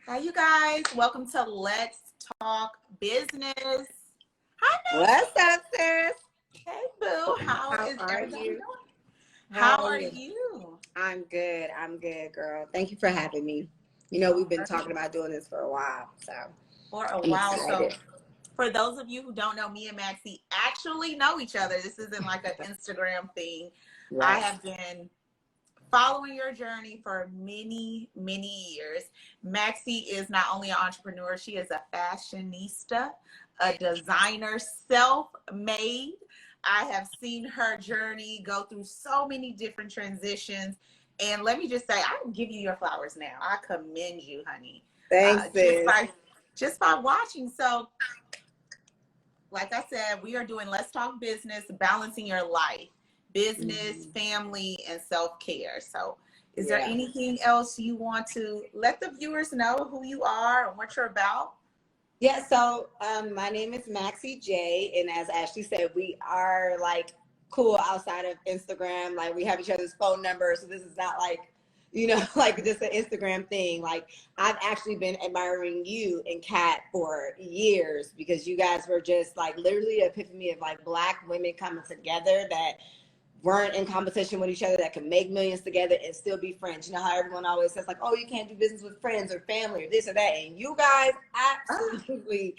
Hi, you guys. Welcome to Let's Talk Business. Hi, What's up, sis? hey, boo. How is are everybody you? doing? How How are are you? you? I'm good. I'm good, girl. Thank you for having me. You know, we've been talking about doing this for a while, so For a I'm while. So, excited. for those of you who don't know, me and Maxie actually know each other. This isn't like an Instagram thing. I Right. have been following your journey for many, many years. Maxie is not only an entrepreneur, she is a fashionista, a designer, self-made. I have seen her journey go through so many different transitions. And let me just say, I will give you your flowers now. I commend you, honey. Thanks, Just sis. by watching. So, like I said, we are doing Let's Talk Business, balancing your life, business, family, and self-care. So is there Yeah. anything else you want to let the viewers know who you are and what you're about? Yeah, so my name is Maxie J, and as Ashley said, we are like cool outside of Instagram. Like we have each other's phone numbers, so this is not like, like just an Instagram thing. Like I've actually been admiring you and Kat for years because you guys were just like literally an epiphany of like Black women coming together that weren't in competition with each other, that could make millions together and still be friends. You know how everyone always says like, oh, you can't do business with friends or family or this or that. And you guys absolutely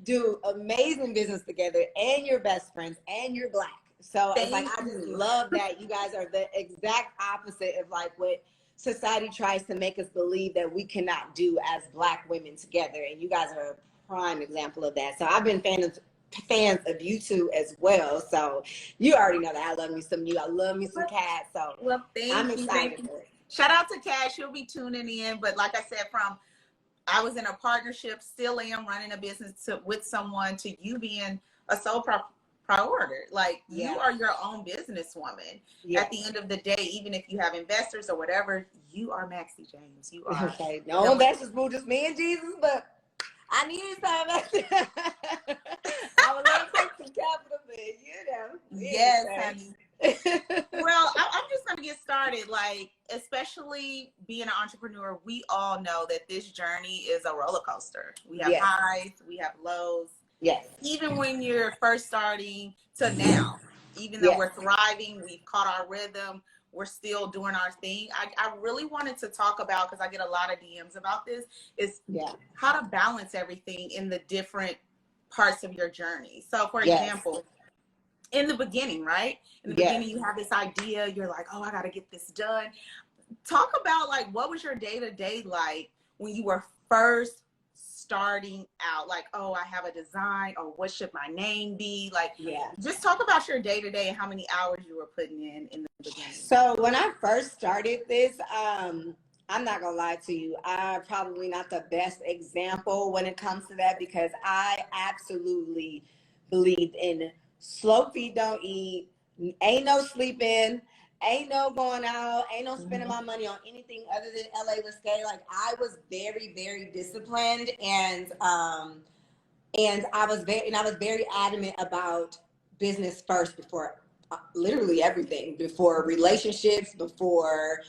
do amazing business together, and you're best friends, and you're Black. So it's like, I just love that you guys are the exact opposite of like what society tries to make us believe that we cannot do as Black women together. And you guys are a prime example of that. So I've been fans of you two as well. So you already know that I love me some you. I love me some Kat. So Well, I'm thank you. excited for it. Shout out to Cash. She'll be tuning in. But like I said, I was in a partnership, still am running a business with someone, to you being a sole proprietor. Like you are your own businesswoman. Yeah. At the end of the day, even if you have investors or whatever, you are Maxie James. You are. Okay. No investors, boo, just me and Jesus, but I need some. I would love to take some capital, but Yes, honey. Well, I'm just going to get started. Like, especially being an entrepreneur, we all know that this journey is a roller coaster. We have highs, we have lows. Yes. Even when you're first starting to now, even though we're thriving, we've caught our rhythm, we're still doing our thing. I really wanted to talk about, because I get a lot of DMs about this, is how to balance everything in the different parts of your journey. So, for example, in the beginning, right? In the beginning, you have this idea, you're like, oh, I got to get this done. Talk about like, what was your day-to-day like when you were first starting out? Like, oh, I have a design, or what should my name be? Like, just talk about your day-to-day and how many hours you were putting in the beginning. So when I first started this, I'm not gonna lie to you, I'm probably not the best example when it comes to that, because I absolutely believed in slow feed, don't eat, ain't no sleeping, ain't no going out, ain't no spending my money on anything other than LA Risque. Like I was very, very disciplined, and I was very adamant about business first before literally everything, before relationships, before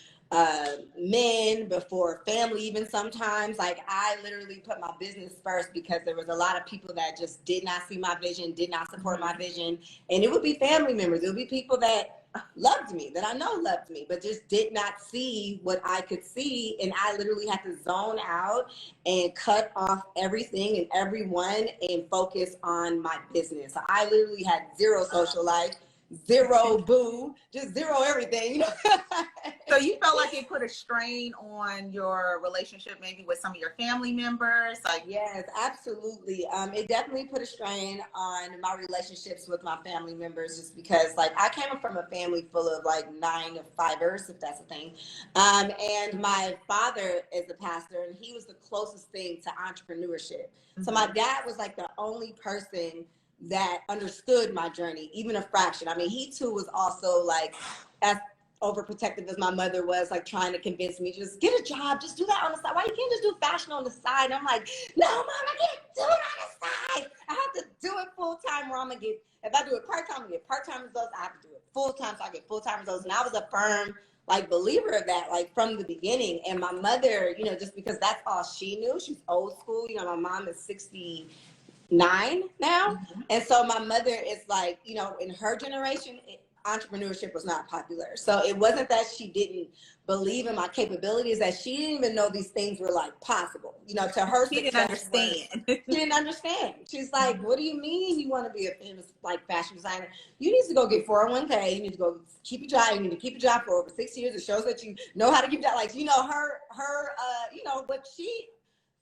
men, before family, even sometimes. Like I literally put my business first, because there was a lot of people that just did not see my vision, did not support my vision. And it would be family members, it would be people that loved me, that I know loved me, but just did not see what I could see. And I literally had to zone out and cut off everything and everyone and focus on my business. So I literally had zero social life, zero boo, just zero everything. So you felt like it put a strain on your relationship, maybe with some of your family members? Like, yes, absolutely. It definitely put a strain on my relationships with my family members, just because like I came from a family full of like 9-to-5ers, if that's a thing. And my father is a pastor, and he was the closest thing to entrepreneurship. So my dad was like the only person that understood my journey, even a fraction. I mean, he too was also like as overprotective as my mother was, like trying to convince me, just get a job, just do that on the side. Why you can't just do fashion on the side? And I'm like, no, Mom, I can't do it on the side. I have to do it full time, or I'm gonna get, if I do it part time, I get part time results. I have to do it full time, so I get full time results. And I was a firm like believer of that, like from the beginning. And my mother, you know, just because that's all she knew, she's old school. You know, my mom is 69 now. Mm-hmm. And so my mother is like, you know, in her generation, entrepreneurship was not popular. So it wasn't that she didn't believe in my capabilities, that she didn't even know these things were like possible. You know, to her, She didn't understand. she didn't understand. She's like, what do you mean you want to be a famous like fashion designer? You need to go get 401k. You need to go keep a job. You need to keep a job for over 6 years. It shows that you know how to keep that. Like, you know, her, you know, what she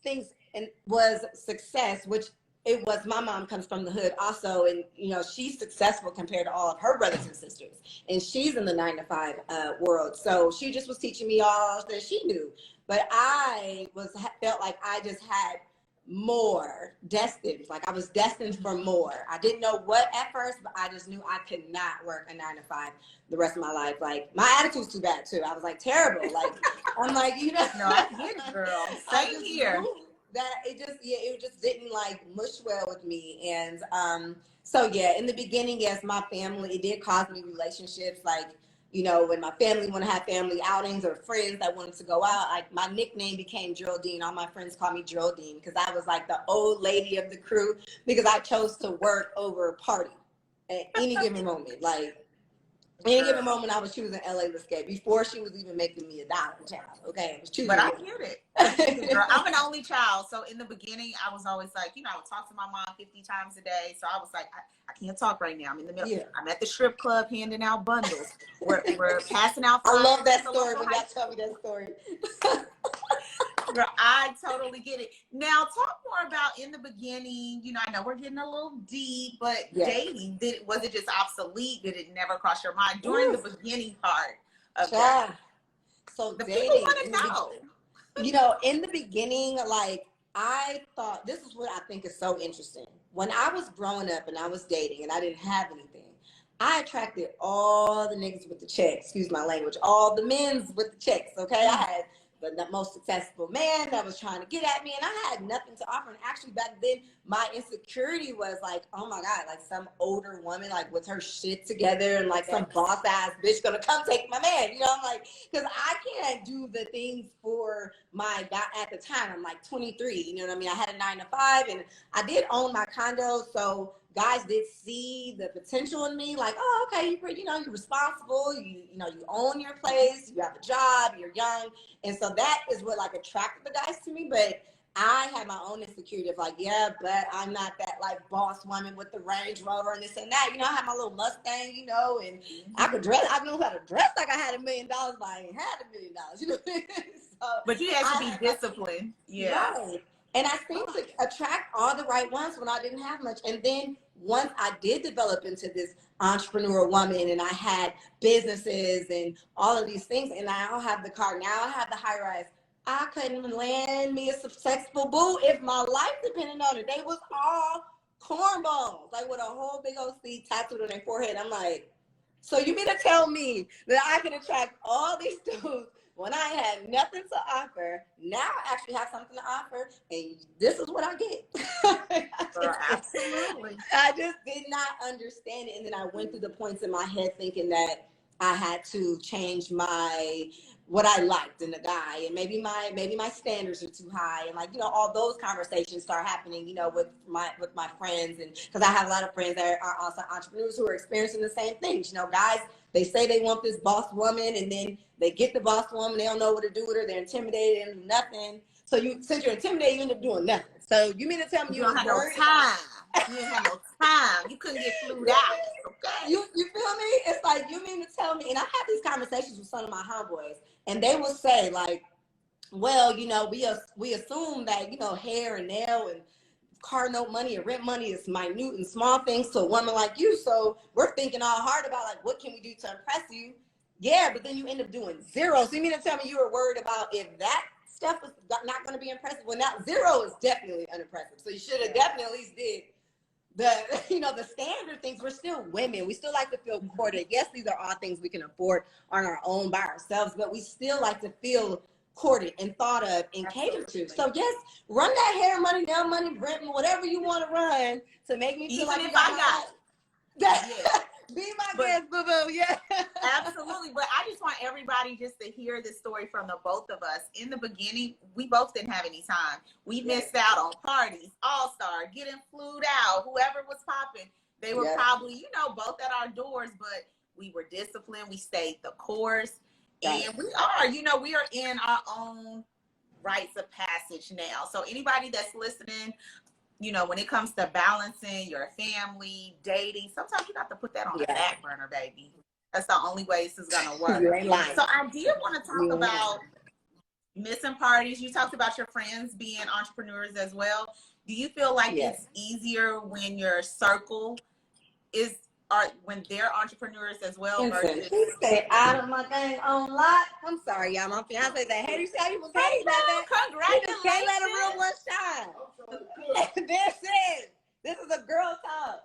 thinks and was success, which it was. My mom comes from the hood also, and you know, she's successful compared to all of her brothers and sisters, and she's in the 9-to-5 world. So she just was teaching me all that she knew, but I felt like I just had more destined, like I was destined for more. I didn't know what at first, but I just knew I could not work a 9-to-5 the rest of my life. Like my attitude's too bad too. I was like terrible. Like I'm like, you know, No, I get it, girl. Same here. That it just didn't like mush well with me. And so yeah, in the beginning, yes, my family, it did cause me relationships, like, you know, when my family want to have family outings or friends that wanted to go out, like my nickname became Geraldine. All my friends call me Geraldine because I was like the old lady of the crew, because I chose to work over a party at any given moment. Like any given moment, I was choosing LA Escape before she was even making me $1 child. Okay, I was choosing. But I get it. Girl, I'm an only child, so in the beginning, I was always like, you know, I would talk to my mom 50 times a day. So I was like, I can't talk right now. I'm in the middle. Yeah. I'm at the strip club handing out bundles. We're passing out. I love that story when y'all tell me that story. Girl, I totally get it. Now, talk more about in the beginning. You know, I know we're getting a little deep, but dating, was it just obsolete? Did it never cross your mind during the beginning part of that? So the dating, people want to know. You know, in the beginning, like I thought, this is what I think is so interesting. When I was growing up and I was dating and I didn't have anything, I attracted all the niggas with the checks, excuse my language, all the men's with the checks, okay? I had the most successful man that was trying to get at me, and I had nothing to offer. And actually back then, my insecurity was like, oh my God, like some older woman, like with her shit together and like some boss ass bitch gonna come take my man. You know, I'm like, because I can't do the things for my guy at the time. I'm like 23, you know what I mean? I had a 9-to-5 and I did own my condo. So guys did see the potential in me, like, oh, okay, you know, you're responsible, you know, you own your place, you have a job, you're young. And so that is what like attracted the guys to me. But I had my own insecurity of like, yeah, but I'm not that like boss woman with the Range Rover and this and that. You know, I had my little Mustang, you know, and I could dress, I knew how to dress like I had $1 million, but I ain't had $1 million, you know. So but you had to be disciplined. Yeah. Right. And I seemed to attract all the right ones when I didn't have much. And then once I did develop into this entrepreneur woman and I had businesses and all of these things, and I now have the car, now I have the high rise, I couldn't land me a successful boo if my life depended on it. They was all cornballs, like with a whole big old C tattooed on their forehead. I'm like, so you mean to tell me that I can attract all these dudes when I had nothing to offer? Now I actually have something to offer, and this is what I get. Absolutely. I just did not understand it, and then I went through the points in my head thinking that I had to change what I liked in the guy, and maybe my standards are too high, and like, you know, all those conversations start happening, you know, with my friends, and because I have a lot of friends that are also entrepreneurs who are experiencing the same things. You know, guys, they say they want this boss woman, and then they get the boss woman, they don't know what to do with her, they're intimidated and nothing. So since you're intimidated, you end up doing nothing. So you mean to tell me you don't have no time? You didn't have no time. You couldn't get flued out. Okay. You feel me? It's like, you mean to tell me? And I have these conversations with some of my homeboys, and they will say like, well, you know, we assume that, you know, hair and nail and car note money and rent money is minute and small things to a woman like you. So we're thinking all hard about like, what can we do to impress you? Yeah, but then you end up doing zero. So you mean to tell me you were worried about if that stuff was not going to be impressive? Well, now zero is definitely unimpressive. So you should have definitely at least did the standard things. We're still women. We still like to feel courted. Yes, these are all things we can afford on our own by ourselves, but we still like to feel courted and thought of and catered to. So yes, run that hair money, nail money, rent, whatever you want to run to make me feel like even if I got that. Be my guest, boo-boo. Yeah. Absolutely. But I just want everybody just to hear this story from the both of us. In the beginning, we both didn't have any time. We missed out on parties, all-star, getting flued out, whoever was popping. They were probably, you know, both at our doors, but we were disciplined. We stayed the course. And we are, you know, we are in our own rites of passage now. So anybody that's listening, you know, when it comes to balancing your family, dating, sometimes you got to put that on the back burner, baby. That's the only way this is going to work. So I did want to talk about missing parties. You talked about your friends being entrepreneurs as well. Do you feel like it's easier when your circle when they're entrepreneurs as well? Versus he stayed out of my dang own lot. I'm sorry, y'all. My fiance said, "Hey, you say you was hating that? Congratulations! Can't let a real one shine." This is a girl talk.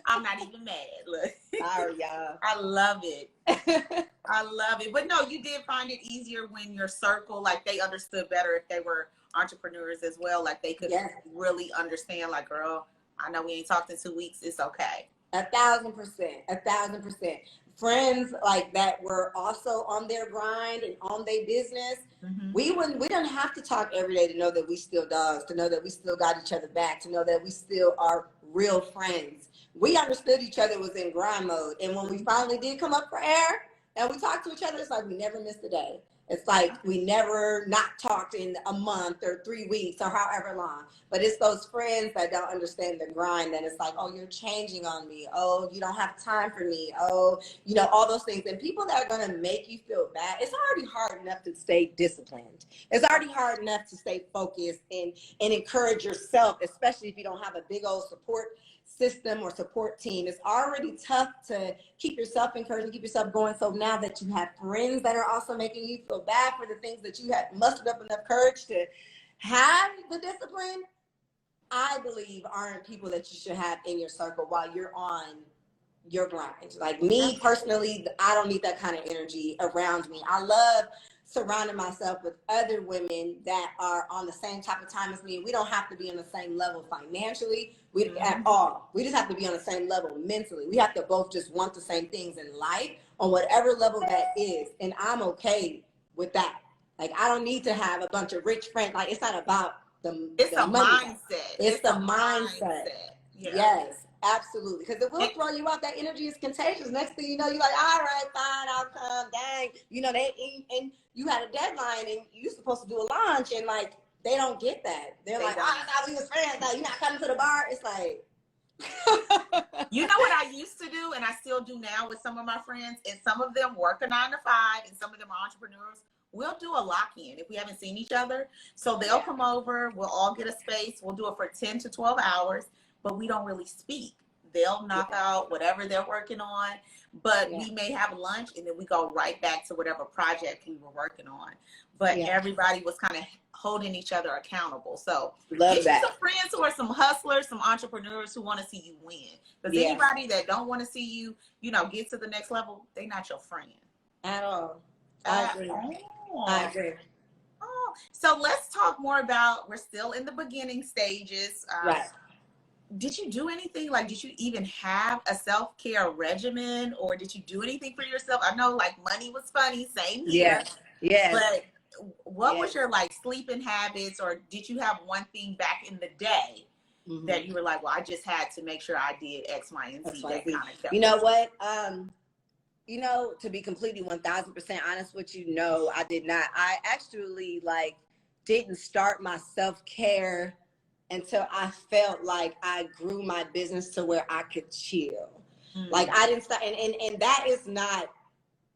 I'm not even mad. Look, sorry, y'all. I love it. I love it. But no, you did find it easier when your circle, like, they understood better if they were entrepreneurs as well. Like, they could really understand, like, girl, I know we ain't talked in 2 weeks. It's okay. 1,000%. 1,000%. Friends like that were also on their grind and on their business. Mm-hmm. We don't have to talk every day to know that we still dogs, to know that we still got each other back, to know that we still are real friends. We understood each other was in grind mode. And when we finally did come up for air and we talked to each other, it's like we never missed a day. It's like we never not talked in a month or 3 weeks or however long. But it's those friends that don't understand the grind. And it's like, oh, you're changing on me. Oh, you don't have time for me. Oh, you know, all those things. And people that are going to make you feel bad. It's already hard enough to stay disciplined. It's already hard enough to stay focused and encourage yourself, especially if you don't have a big old support system or support team. It's already tough to keep yourself encouraged and keep yourself going. So now that you have friends that are also making you feel bad for the things that you have mustered up enough courage to have the discipline, I believe aren't people that you should have in your circle while you're on your grind. Like me personally, I don't need that kind of energy around me. I love surrounding myself with other women that are on the same type of time as me. We don't have to be on the same level financially at all. We just have to be on the same level mentally. We have to both just want the same things in life on whatever level that is. And I'm okay with that. Like, I don't need to have a bunch of rich friends. Like, it's not about it's the a money. mindset. It's the mindset. Yeah. Yes, absolutely. Because it will throw you out. That energy is contagious. Next thing you know, you're like, all right, fine, I'll come. Dang. You know, and you had a deadline and you're supposed to do a launch and like, they don't get that. They're like, I thought we was friends. Like, you're not coming to the bar. It's like, you know what I used to do and I still do now with some of my friends, and some of them work a 9 to 5 and some of them are entrepreneurs. We'll do a lock-in if we haven't seen each other. So they'll come over, we'll all get a space, we'll do it for 10 to 12 hours, but we don't really speak. They'll knock out whatever they're working on, but we may have lunch and then we go right back to whatever project we were working on. But everybody was kind of holding each other accountable. So get you some friends who are some hustlers, some entrepreneurs who want to see you win. Because anybody that don't want to see you, you know, get to the next level, they're not your friend. At all. I agree. Oh, so let's talk more about, we're still in the beginning stages. Right. Did you do anything? Like, did you even have a self-care regimen, or did you do anything for yourself? I know, like, money was funny, same here. Yeah. But what was your, like, sleeping habits, or did you have one thing back in the day that you were like, well, I just had to make sure I did X, Y, and Z? That kind of kept you know what? You know, to be completely 1,000% honest with you, no, I did not. I actually, like, didn't start my self-care until I felt like I grew my business to where I could chill. Like, I didn't start, and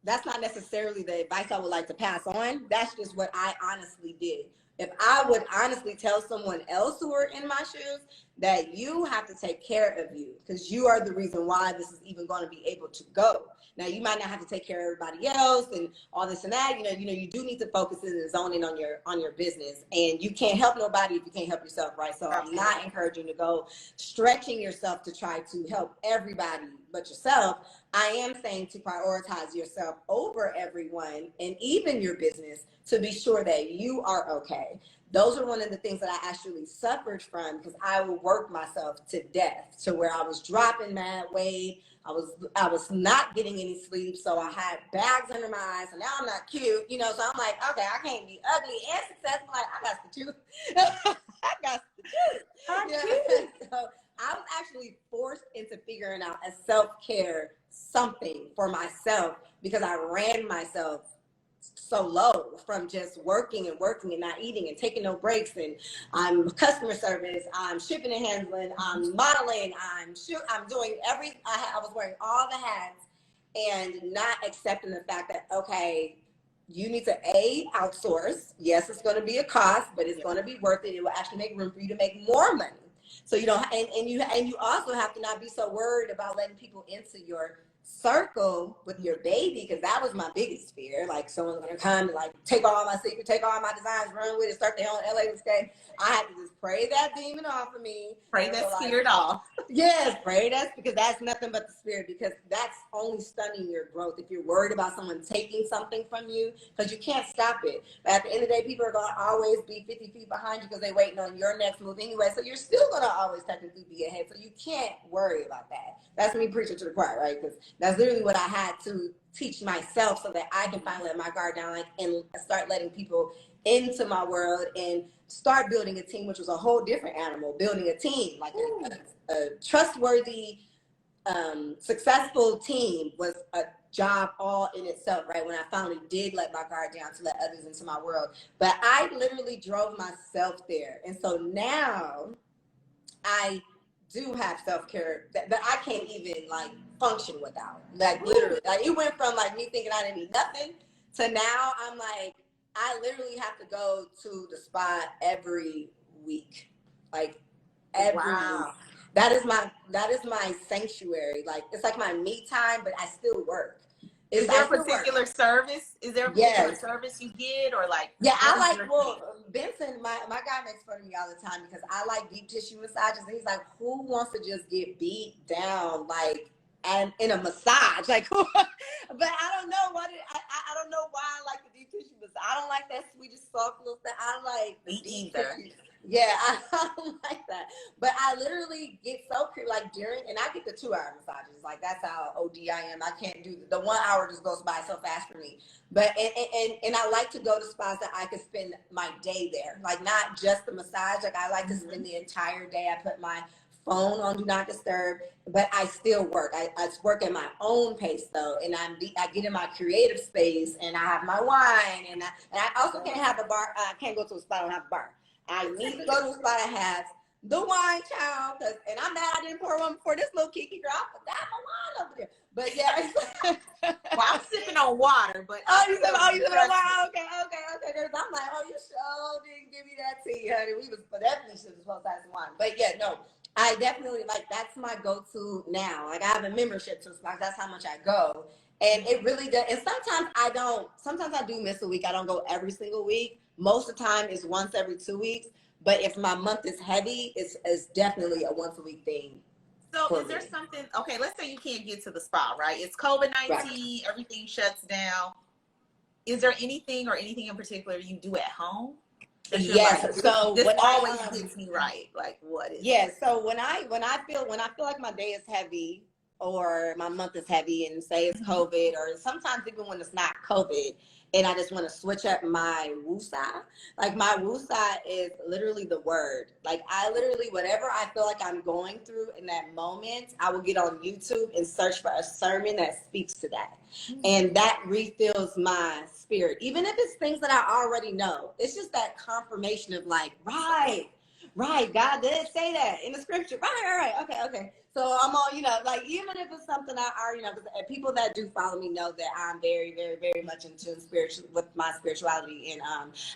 that's not necessarily the advice I would like to pass on. That's just what I honestly did. If I would honestly tell someone else who are in my shoes that you have to take care of you, because you are the reason why this is even going to be able to go. Now, you might not have to take care of everybody else and all this and that. You know, you do need to focus in and zone in on your business, and you can't help nobody if you can't help yourself, right? So I'm not encouraging you to go stretching yourself to try to help everybody but yourself. I am saying to prioritize yourself over everyone and even your business to be sure that you are okay. those are one of the things that I actually suffered from, because I would work myself to death to where I was dropping mad weight. I was not getting any sleep, so I had bags under my eyes, and now I'm not cute, you know. So I'm like, okay, I can't be ugly and successful. Like, I got to choose. I got to choose. I'm Yeah. cute. So I was actually forced into figuring out a self-care something for myself, because I ran myself so low from just working and not eating and taking no breaks. And I'm customer service, I'm shipping and handling, I'm modeling, I'm doing I was wearing all the hats, and not accepting the fact that, okay, you need to outsource. Yes, it's going to be a cost, but it's going to be worth it. It will actually make room for you to make more money. So you don't, and you also have to not be so worried about letting people into your circle with your baby, because that was my biggest fear. Like, someone's gonna come and like take all my secrets, take all my designs, run with it, start their own LA escape. I had to just pray that demon off of me. Pray that spirit off. Yes, pray that, because that's nothing but the spirit, because that's only stunning your growth if you're worried about someone taking something from you, because you can't stop it. But at the end of the day, people are gonna always be 50 feet behind you because they're waiting on your next move anyway. So you're still gonna always technically be ahead. So you can't worry about that. That's me preaching to the choir, right? Because that's literally what I had to teach myself, so that I can finally let my guard down, like, and start letting people into my world and start building a team, which was a whole different animal. Building a team, like a trustworthy, successful team, was a job all in itself, right? When I finally did let my guard down to let others into my world. But I literally drove myself there. And so now I do have self-care that I can't even like function without. Like, literally, like, it went from like me thinking I didn't need nothing to now I'm like, I literally have to go to the spa every week. Like, every week. That is my sanctuary. Like, it's like my me time, but I still work. Is there a particular service? Is there a particular service you get, or like? Yeah, I like, well, Benson, my guy makes fun of me all the time because I like deep tissue massages. And he's like, who wants to just get beat down, like, and in a massage? Like, but I don't know what I don't know why I like the deep tissue massage. I don't like that sweetest, soft little thing. I like the deep tissue. Yeah, I don't like that. But I literally get so like during, and I get the 2-hour massages. Like, that's how OD I am. I can't do the 1 hour, just goes by so fast for me. But and I like to go to spas that I could spend my day there. Like, not just the massage. Like, I like to spend the entire day. I put my phone on do not disturb, but I still work. I work at my own pace though, and I get in my creative space, and I have my wine, and I also can't have a bar. I can't go to a spa and have a bar. I need to go to a spot that has the wine, child, and I'm mad I didn't pour one before this little Kiki girl. I forgot my wine over there. But yeah. Well, I'm sipping on water, but you sipping on water? Okay. I'm like, oh, you sure didn't give me that tea, honey. We was definitely supposed to have some wine. But yeah, no, I definitely, like, that's my go-to now. Like, I have a membership to spots. That's how much I go. And it really does. And sometimes I do miss a week. I don't go every single week. Most of the time it's once every 2 weeks. But if my month is heavy, it's definitely a once a week thing. So is there something, okay, let's say you can't get to the spa, right? It's COVID-19, right. Everything shuts down. Is there anything in particular you do at home? Yes. Like, so this always gets me right. Like, what is it? So when I feel like my day is heavy or my month is heavy, and say it's COVID, or sometimes even when it's not COVID, and I just want to switch up my woosah. Like, my woosah is literally the word. Like, I literally, whatever I feel like I'm going through in that moment, I will get on YouTube and search for a sermon that speaks to that. And that refills my spirit. Even if it's things that I already know. It's just that confirmation of like, right, God did say that in the scripture. Right. Okay. So I'm all, like, even if it's something I already know, because people that do follow me know that I'm very, very, very much in tune with my spirituality, and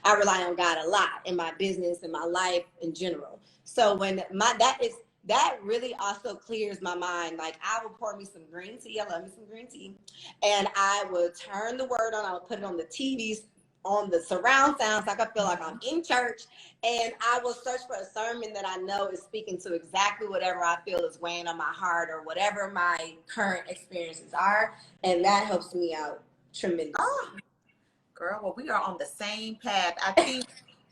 I rely on God a lot in my business and my life in general. So when that really also clears my mind. Like, I will pour me some green tea. I love me some green tea, and I will turn the word on. I will put it on the TVs, on the surround sounds, like I feel like I'm in church, and I will search for a sermon that I know is speaking to exactly whatever I feel is weighing on my heart, or whatever my current experiences are, and that helps me out tremendously. Oh, girl, well, we are on the same path. I think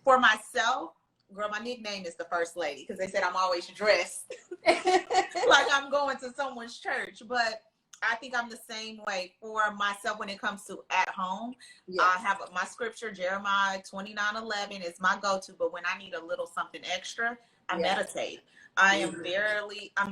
For myself, girl, my nickname is the First Lady because they said I'm always dressed like I'm going to someone's church. But I think I'm the same way for myself when it comes to at home. I have my scripture, Jeremiah 29:11 is my go-to. But when I need a little something extra, I meditate. I'm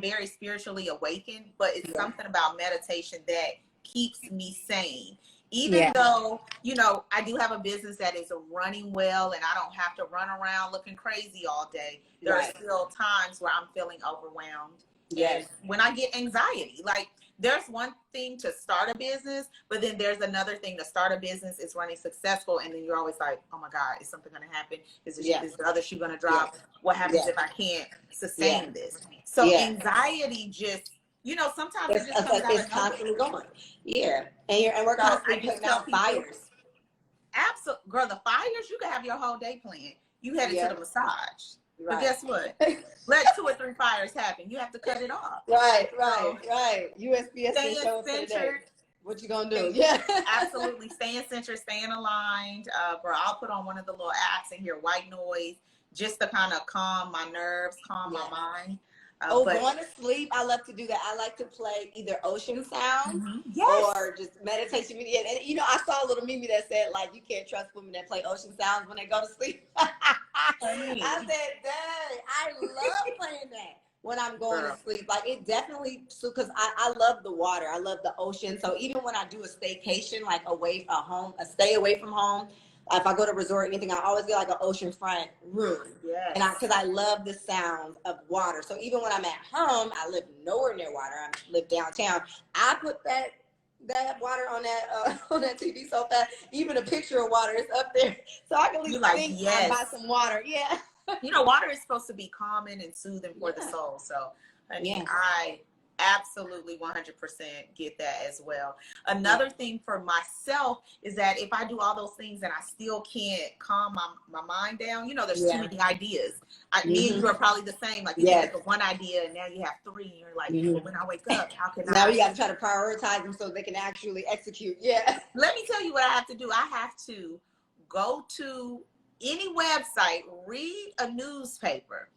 very spiritually awakened, but it's something about meditation that keeps me sane. Even though, you know, I do have a business that is running well and I don't have to run around looking crazy all day. There are still times where I'm feeling overwhelmed. And when I get anxiety, like there's one thing to start a business, but then there's another thing to start a business, it's running successful. And then you're always like, oh my God, is something going to happen? Is the other shoe going to drop? What happens if I can't sustain this? So anxiety just, you know, sometimes it just comes out it's constantly going. And we're constantly putting out fires. Absolutely. Girl, the fires, you can have your whole day planned. You headed to the massage. But guess what? Let 2 or 3 fires happen. You have to cut it off. Right. USPS can show up today. What you gonna do? Absolutely. Staying centered, staying aligned. Bro, I'll put on one of the little apps and hear white noise just to kind of calm my nerves, calm my mind. Going to sleep, I love to do that. I like to play either ocean sounds or just meditation media. And you know, I saw a little meme that said like you can't trust women that play ocean sounds when they go to sleep. I said, dang, I love playing that when I'm going to sleep. Like it definitely, because I love the water, I love the ocean. So even when I do a staycation, like a stay away from home. If I go to a resort or anything, I always get like an oceanfront room. And because I love the sound of water. So even when I'm at home, I live nowhere near water. I live downtown. I put that water on that TV so fast. Even a picture of water is up there. So I can at least think I buy some water. You know, water is supposed to be calming and soothing for the soul. So I absolutely 100% get that as well. Another thing for myself is that if I do all those things and I still can't calm my mind down, you know, there's too many ideas. Me and you are probably the same. Like you get the one idea and now you have 3 and you're like, well, when I wake up, how can now we got to try to prioritize them so they can actually execute. Let me tell you what I have to do. I have to go to any website, read a newspaper.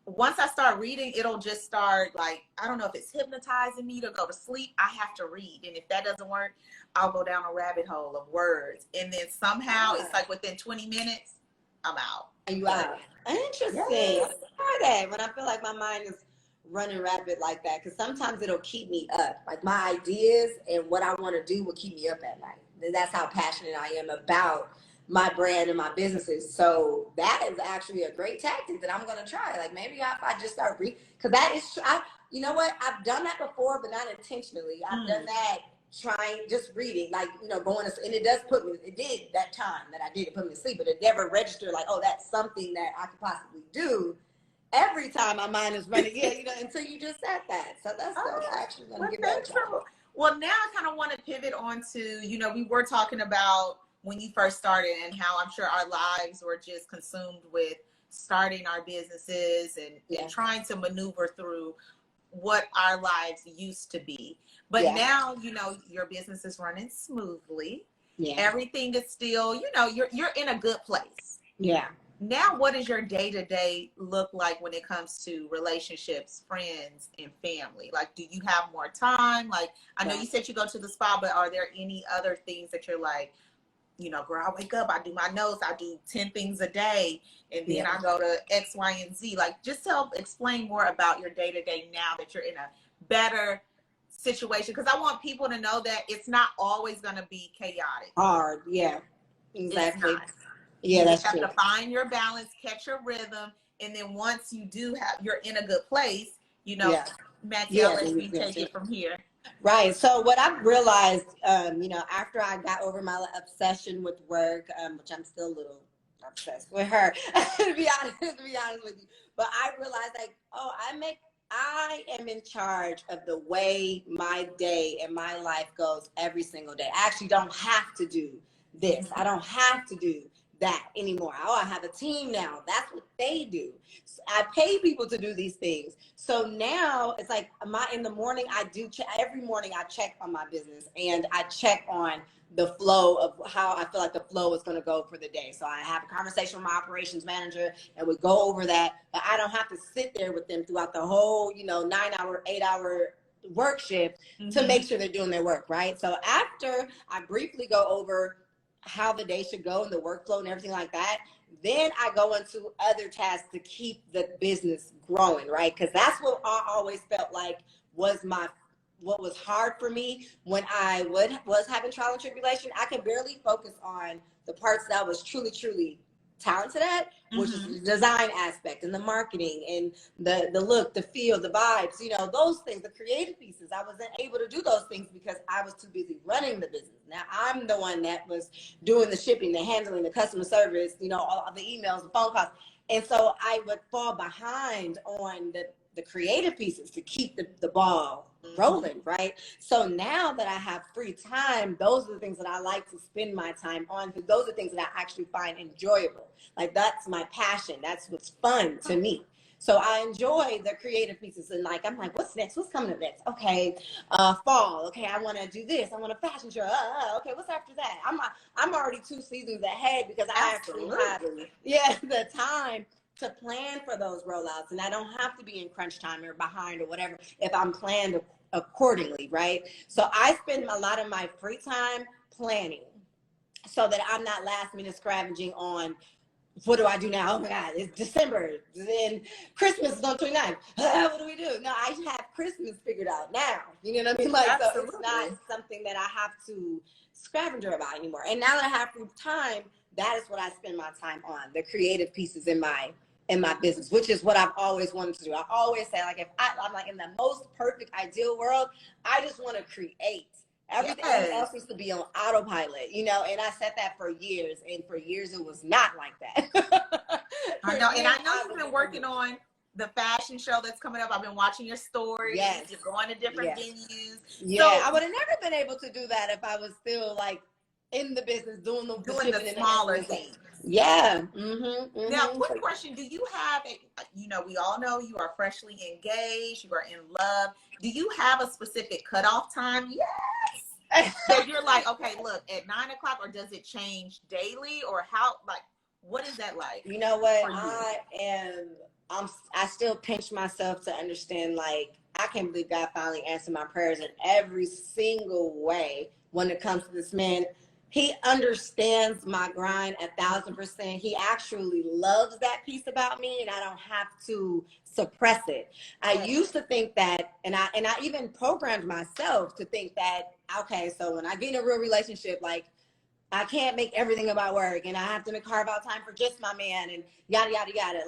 Once I start reading, it'll just start like, I don't know if it's hypnotizing me to go to sleep. I have to read. And if that doesn't work, I'll go down a rabbit hole of words. And then somehow it's like within 20 minutes, I'm out. And you out. Interesting. I try that when I feel like my mind is running rapid like that. Because sometimes it'll keep me up. Like my ideas and what I want to do will keep me up at night. And that's how passionate I am about my brand and my businesses. So that is actually a great tactic that I'm going to try. Like maybe if I just start reading, because that is, you know what? I've done that before, but not intentionally. I've done that just reading, like, you know, going to, and it did that time that I did, it put me to sleep, but it never registered like, oh, that's something that I could possibly do every time my mind is running. You know, until you just said that. So that's actually going to get that. Well, now I kind of want to pivot on to, you know, we were talking about when you first started and how I'm sure our lives were just consumed with starting our businesses and trying to maneuver through what our lives used to be. But now, you know, your business is running smoothly. Everything is still, you know, you're in a good place. Now, what does your day-to-day look like when it comes to relationships, friends, and family? Like, do you have more time? Like, I know you said you go to the spa, but are there any other things that you're like, you know, girl, I wake up, I do my notes, I do 10 things a day, and then I go to X, Y, and Z. Like, just explain more about your day-to-day now that you're in a better situation. Because I want people to know that it's not always going to be chaotic. Hard, exactly. That's true. You have to find your balance, catch your rhythm, and then once you do you're in a good place, you know, Maxie, let me take it from here. Right. So what I've realized, you know, after I got over my obsession with work, which I'm still a little obsessed with her, to be honest with you, but I realized like, I am in charge of the way my day and my life goes every single day. I actually don't have to do this. I don't have to do that anymore. Oh, I have a team now. That's what they do. So I pay people to do these things. So now it's like in the morning, every morning I check on my business and I check on the flow of how I feel like the flow is going to go for the day. So I have a conversation with my operations manager and we go over that, but I don't have to sit there with them throughout the whole, 9-hour, 8-hour work shift to make sure they're doing their work, right? So after I briefly go over how the day should go and the workflow and everything like that, then I go into other tasks to keep the business growing, right? Because that's what I always felt like was what was hard for me when I was having trial and tribulation. I could barely focus on the parts that I was truly, truly talented at, which is the design aspect and the marketing and the look, the feel, the vibes, those things, the creative pieces. I wasn't able to do those things because I was too busy running the business. Now I'm the one that was doing the shipping, the handling, the customer service, all the emails, the phone calls. And so I would fall behind on the creative pieces to keep the ball rolling, right? So now that I have free time, those are the things that I like to spend my time on, because those are things that I actually find enjoyable. Like, that's my passion. That's what's fun to me. So I enjoy the creative pieces, and I'm like, what's next? What's coming up next? Okay, fall. Okay, I want to do this. I want a fashion show. Okay, what's after that? I'm already 2 seasons ahead because I actually have the time to plan for those rollouts, and I don't have to be in crunch time or behind or whatever if I'm planned accordingly, right? So I spend a lot of my free time planning so that I'm not last minute scavenging on what do I do now? Oh my God, it's December, then Christmas is on 29th. What do we do? No, I have Christmas figured out now. You know what I mean? So it's not something that I have to scavenger about anymore. And now that I have free time, that is what I spend my time on, the creative pieces in my business, which is what I've always wanted to do. I always say, if I'm like, in the most perfect ideal world, I just want to create. Everything else needs to be on autopilot, and I said that for years, and for years it was not like that. I know, and I know you've been working on the fashion show that's coming up. I've been watching your stories. Yes. You're going to different venues. Yeah, so I would have never been able to do that if I was still in the business doing the smaller things. Yeah. Now, quick question: do you have we all know you are freshly engaged, you are in love. Do you have a specific cutoff time? Yes. So you're like, okay, look, at 9 o'clock, or does it change daily, or how? What is that like? You know what? I still pinch myself to understand. I can't believe God finally answered my prayers in every single way when it comes to this man. He understands my grind 1,000%. He actually loves that piece about me, and I don't have to suppress it. I used to think that, and I even programmed myself to think that, okay, so when I get in a real relationship, I can't make everything about work, and I have to carve out time for just my man, and yada, yada, yada.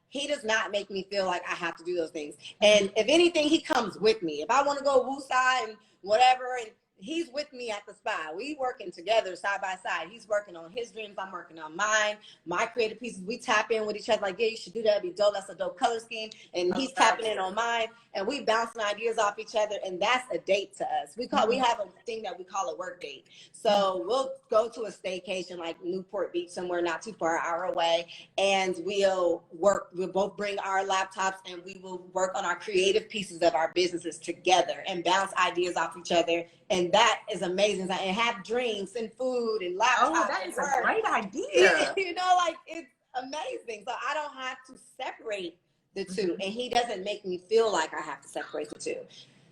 He does not make me feel like I have to do those things. And if anything, he comes with me. If I want to go woosah and whatever, and he's with me at the spa. We working together side by side. He's working on his dreams. I'm working on mine. My creative pieces, we tap in with each other. Yeah, you should do that. It'd be dope. That's a dope color scheme. And he's tapping in on mine. And we bouncing ideas off each other. And that's a date to us. We have a thing that we call a work date. So we'll go to a staycation like Newport Beach, somewhere not too far, an hour away. And we'll work. We'll both bring our laptops and we will work on our creative pieces of our businesses together and bounce ideas off each other. And that is amazing. And have drinks and food and laptops. Oh, that is a great idea. It's amazing. So I don't have to separate the two. And he doesn't make me feel like I have to separate the two.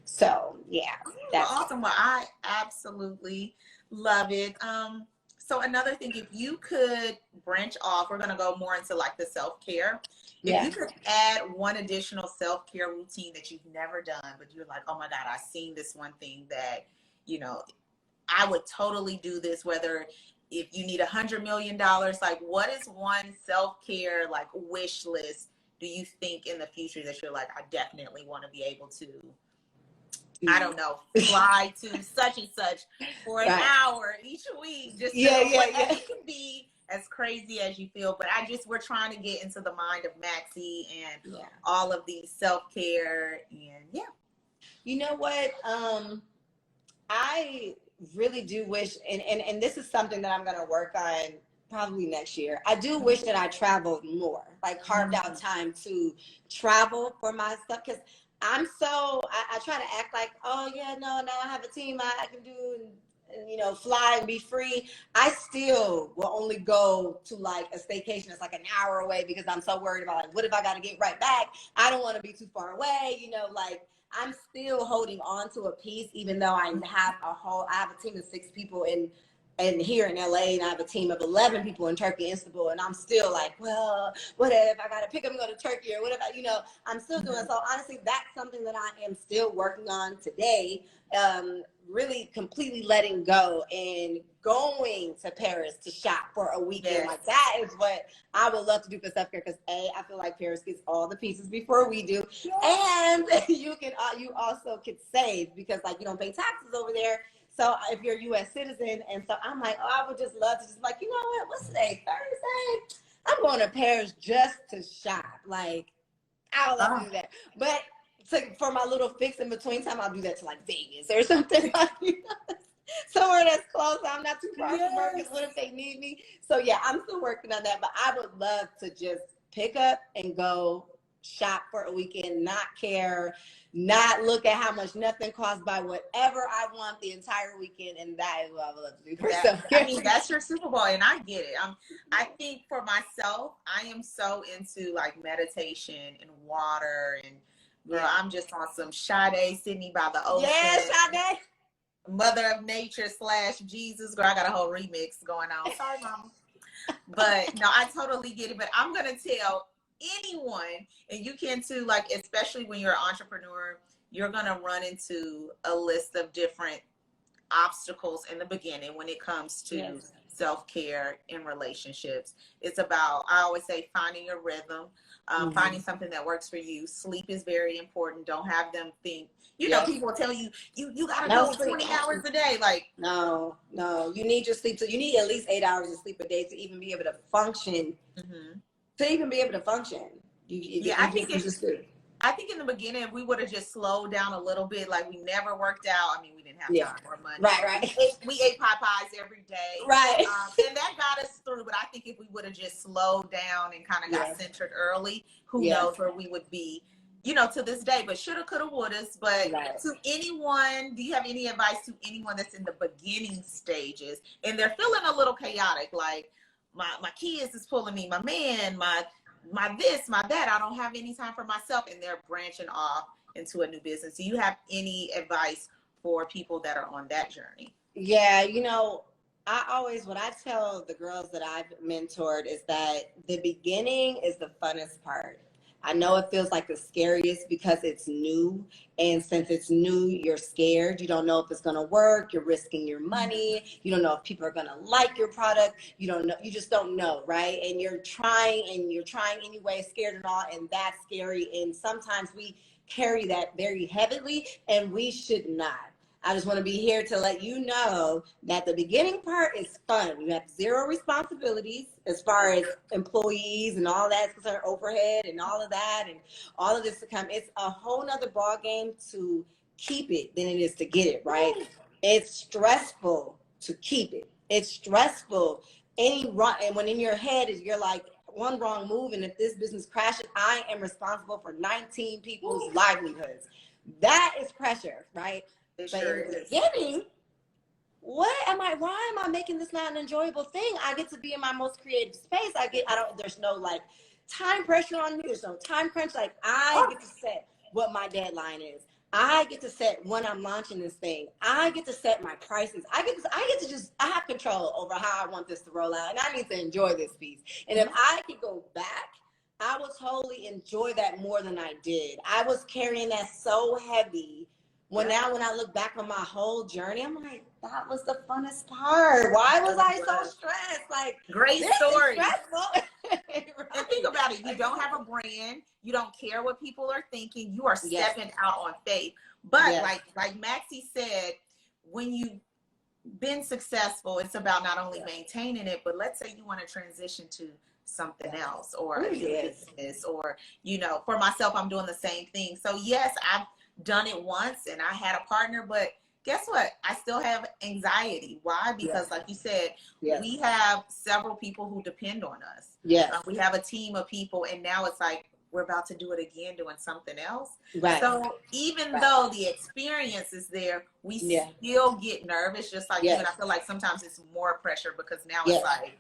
So, yeah. That's awesome. Well, I absolutely love it. So another thing, if you could branch off, we're going to go more into the self-care. If you could add one additional self-care routine that you've never done, but you're like, oh my God, I've seen this one thing that, I would totally do this, whether if you need $100 million, what is one self-care, wish list do you think in the future that you're like, I definitely want to be able to, I don't know, fly to such and such for an hour each week, just it can be as crazy as you feel, but we're trying to get into the mind of Maxie and all of these self-care and You know what? I really do wish, and this is something that I'm going to work on probably next year. I do wish that I traveled more, like carved out time to travel for my stuff, because I try to act like, oh yeah, no, now I have a team I can do and you know, fly and be free. I still will only go to like a staycation that's like an hour away because I'm so worried about like, what if I got to get right back? I don't want to be too far away, you know, like I'm still holding on to a piece, even though I have a team of 6 people and here in LA, and I have a team of 11 people in Turkey, Istanbul, and I'm still like, well, what if I got to pick up and go to Turkey, or what if I, you know, I'm still doing. So honestly, that's something that I am still working on today. Really completely letting go and going to Paris to shop for a weekend. Yes. Like that is what I would love to do for self-care, because I feel like Paris gets all the pieces before we do. Yes. And you also could save, because like you don't pay taxes over there. So if you're a U.S. citizen, and so I'm like, oh, I would just love to just like, you know what, what's today, Thursday? I'm going to Paris just to shop. Like, I would love to do that. But for my little fix in between time, I'll do that to like Vegas or something. Somewhere that's close. I'm not too far from work, because what if they need me? So yeah, I'm still working on that, but I would love to just pick up and go shop for a weekend, not care, not look at how much nothing costs, by whatever I want the entire weekend, and that is what I would love to do for self-care. I mean, that's your Super Bowl, and I get it. I think for myself, I am so into like meditation and water, and girl, I'm just on some Sade, Sydney by the ocean. Yeah, Sade. Mother of Nature / Jesus. Girl, I got a whole remix going on. Sorry, mama. But no, I totally get it. But I'm going to tell anyone, and you can too, like, especially when you're an entrepreneur, you're going to run into a list of different obstacles in the beginning when it comes to self-care in relationships. It's about, I always say, finding your rhythm, finding something that works for you. Sleep is very important. Don't have them think, you know, people tell you, you got to go 20 hours a day. Like, no, you need your sleep. So you need at least 8 hours of sleep a day to even be able to function. To even be able to function. I think in the beginning, if we would have just slowed down a little bit, like we never worked out. I mean, we didn't have time or money. Right. We ate Popeyes every day. Right. And that got us through. But I think if we would have just slowed down and kind of got centered early, who knows where we would be, you know, to this day. But shoulda, coulda, wouldas. But to anyone, do you have any advice to anyone that's in the beginning stages and they're feeling a little chaotic? Like, my kids is pulling me, my man, my this, my that, I don't have any time for myself, and they're branching off into a new business. Do you have any advice for people that are on that journey? Yeah, you know, what I tell the girls that I've mentored is that the beginning is the funnest part. I know it feels like the scariest because it's new. And since it's new, you're scared. You don't know if it's going to work. You're risking your money. You don't know if people are going to like your product. You don't know. You just don't know, right? And you're trying anyway, scared and all. And that's scary. And sometimes we carry that very heavily, and we should not. I just want to be here to let you know that the beginning part is fun. You have 0 responsibilities as far as employees and all that, overhead and all of that, and all of this to come. It's a whole nother ball game to keep it than it is to get it, right? It's stressful to keep it. It's stressful. And when in your head is, you're like, one wrong move, and if this business crashes, I am responsible for 19 people's livelihoods. That is pressure, right? But in the beginning, why am I making this not an enjoyable thing? I get to be in my most creative space. There's no like time pressure on me. There's no time crunch. Like, I get to set what my deadline is. I get to set when I'm launching this thing. I get to set my prices. I have control over how I want this to roll out, and I need to enjoy this piece. And if I could go back, I would totally enjoy that more than I did. I was carrying that so heavy. Now when I look back on my whole journey, I'm like, that was the funnest part. Why was I so stressed? Like, great story. Right. And think about it. You don't have a brand. You don't care what people are thinking. You are stepping out on faith. But like Maxie said, when you've been successful, it's about not only maintaining it, but let's say you want to transition to something else or a business, or, you know, for myself, I'm doing the same thing. So yes, I've done it once and I had a partner, but guess what? I still have anxiety. Why? Because like you said, yes. we have several people who depend on us. Yes. We have a team of people, and now it's like we're about to do it again, doing something else. Right. So even though the experience is there, we still get nervous, just like you. And I feel like sometimes it's more pressure because now it's like,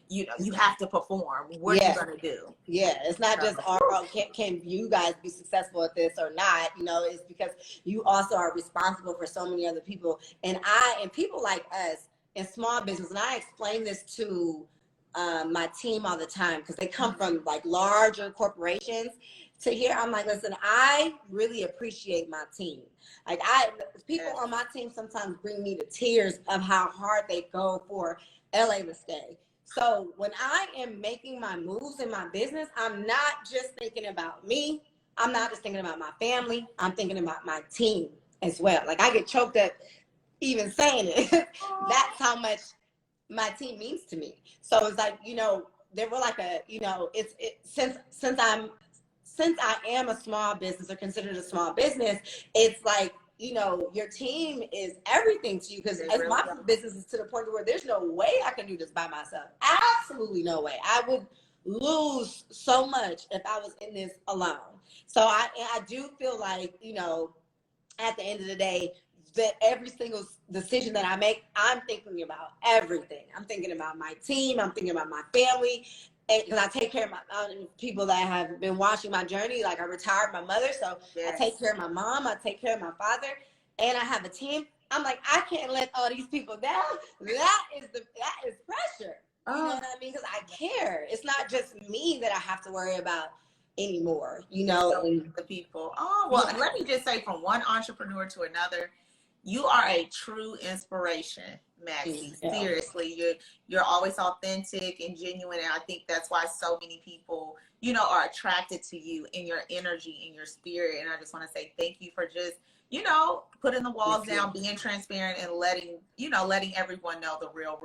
you know, you have to perform. What are you going to do? Yeah, it's not just, can you guys be successful at this or not? You know, it's because you also are responsible for so many other people. And people like us in small business, and I explain this to my team all the time because they come from like larger corporations. To here, I'm like, listen, I really appreciate my team. Like people on my team sometimes bring me to tears of how hard they go for LA Risque. So when I am making my moves in my business, I'm not just thinking about me. I'm not just thinking about my family. I'm thinking about my team as well. Like I get choked up even saying it. That's how much my team means to me. So it's like, you know, they were like since I am a small business or considered a small business, it's like, you know, your team is everything to you because my business is to the point where there's no way I can do this by myself. Absolutely no way. I would lose so much if I was in this alone. So I do feel like, you know, at the end of the day, that every single decision that I make, I'm thinking about everything. I'm thinking about my team. I'm thinking about my family. Because I take care of my people that have been watching my journey. Like I retired my mother, so I take care of my mom, I take care of my father, and I have a team. I'm like, I can't let all these people down. That is pressure. You know what I mean? Because I care. It's not just me that I have to worry about anymore. You know, the people. Let me just say, from one entrepreneur to another, you are a true inspiration, Maxie. Seriously, you're always authentic and genuine, and I think that's why so many people, you know, are attracted to you and your energy and your spirit. And I just want to say thank you for just, you know, putting the walls down, being transparent, and letting everyone know the real.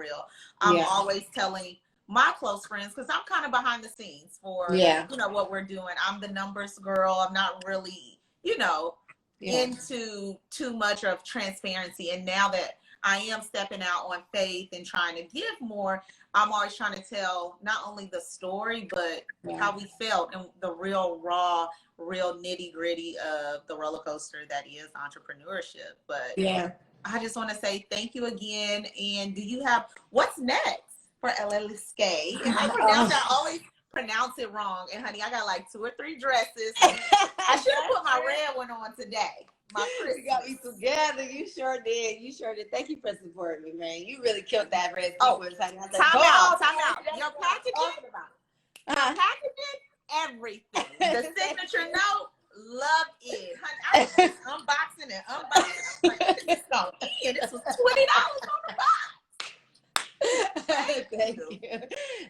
I'm always telling my close friends, because I'm kind of behind the scenes for you know what we're doing. I'm the numbers girl. I'm not really, you know, into too much of transparency. And now that I am stepping out on faith and trying to give more, I'm always trying to tell not only the story, but how we felt and the real raw, real nitty gritty of the roller coaster that is entrepreneurship. But I just want to say thank you again. And do you have, what's next for LA Risque? And I always pronounce it wrong. And honey, I got like 2 or 3 dresses. I should have put my red one on today. My Christmas. You got me together. You sure did. Thank you for supporting me, man. You really killed that red sequence. Time out. Your packaging, everything. The signature note, love it. Honey, I was unboxing. I'm like, this is so in. This was $20 on the box.